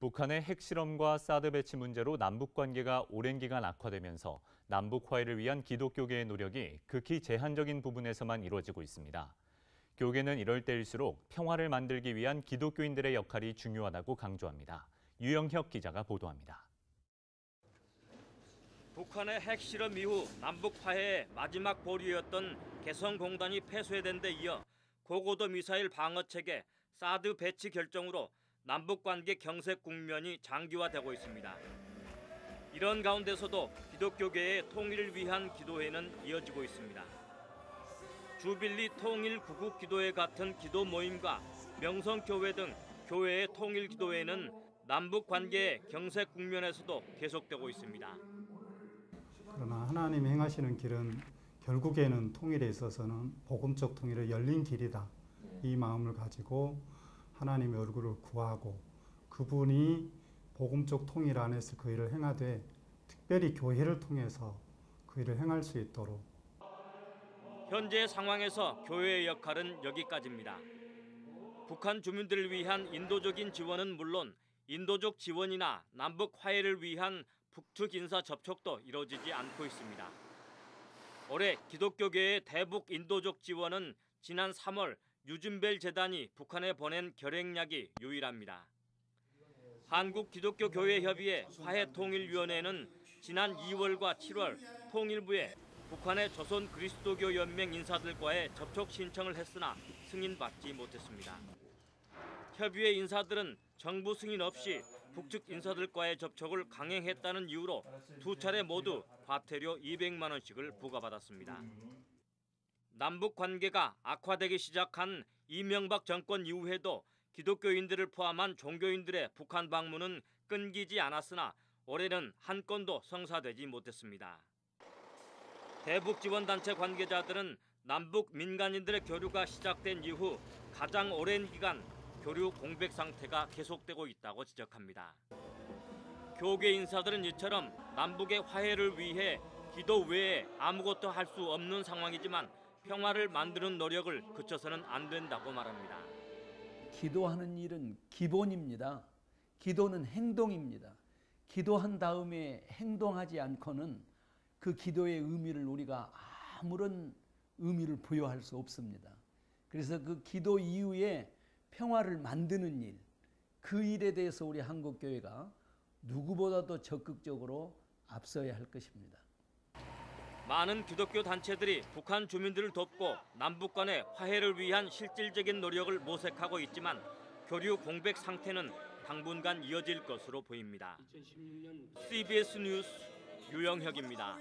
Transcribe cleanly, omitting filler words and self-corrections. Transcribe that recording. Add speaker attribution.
Speaker 1: 북한의 핵실험과 사드 배치 문제로 남북 관계가 오랜 기간 악화되면서 남북 화해를 위한 기독교계의 노력이 극히 제한적인 부분에서만 이루어지고 있습니다. 교계는 이럴 때일수록 평화를 만들기 위한 기독교인들의 역할이 중요하다고 강조합니다. 유영혁 기자가 보도합니다.
Speaker 2: 북한의 핵실험 이후 남북 화해의 마지막 보루였던 개성공단이 폐쇄된 데 이어 고고도 미사일 방어체계 사드 배치 결정으로 남북관계 경색 국면이 장기화되고 있습니다. 이런 가운데서도 기독교계의 통일을 위한 기도회는 이어지고 있습니다. 주빌리 통일구국기도회 같은 기도 모임과 명성교회 등 교회의 통일기도회는 남북관계의 경색 국면에서도 계속되고 있습니다.
Speaker 3: 그러나 하나님이 행하시는 길은 결국에는 통일에 있어서는 복음적 통일의 열린 길이다. 이 마음을 가지고 하나님의 얼굴을 구하고 그분이 복음적 통일 안에서 그 일을 행하되 특별히 교회를 통해서 그 일을 행할 수 있도록.
Speaker 2: 현재 상황에서 교회의 역할은 여기까지입니다. 북한 주민들을 위한 인도적인 지원은 물론 인도적 지원이나 남북 화해를 위한 북측 인사 접촉도 이루어지지 않고 있습니다. 올해 기독교계의 대북 인도적 지원은 지난 3월 유진벨 재단이 북한에 보낸 결핵약이 유일합니다. 한국기독교교회협의회 화해통일위원회는 지난 2월과 7월 통일부에 북한의 조선 그리스도교 연맹 인사들과의 접촉 신청을 했으나 승인받지 못했습니다. 협의회 인사들은 정부 승인 없이 북측 인사들과의 접촉을 강행했다는 이유로 두 차례 모두 과태료 200만 원씩을 부과받았습니다. 남북 관계가 악화되기 시작한 이명박 정권 이후에도 기독교인들을 포함한 종교인들의 북한 방문은 끊기지 않았으나 올해는 한 건도 성사되지 못했습니다. 대북 지원단체 관계자들은 남북 민간인들의 교류가 시작된 이후 가장 오랜 기간 교류 공백 상태가 계속되고 있다고 지적합니다. 교계 인사들은 이처럼 남북의 화해를 위해 기도 외에 아무것도 할 수 없는 상황이지만 평화를 만드는 노력을 그쳐서는 안 된다고 말합니다.
Speaker 4: 기도하는 일은 기본입니다. 기도는 행동입니다. 기도한 다음에 행동하지 않고는 그 기도의 의미를 우리가 아무런 의미를 부여할 수 없습니다. 그래서 그 기도 이후에 평화를 만드는 일, 그 일에 대해서 우리 한국교회가 누구보다도 적극적으로 앞서야 할 것입니다.
Speaker 2: 많은 기독교 단체들이 북한 주민들을 돕고 남북 간의 화해를 위한 실질적인 노력을 모색하고 있지만 교류 공백 상태는 당분간 이어질 것으로 보입니다. CBS 뉴스 유영혁입니다.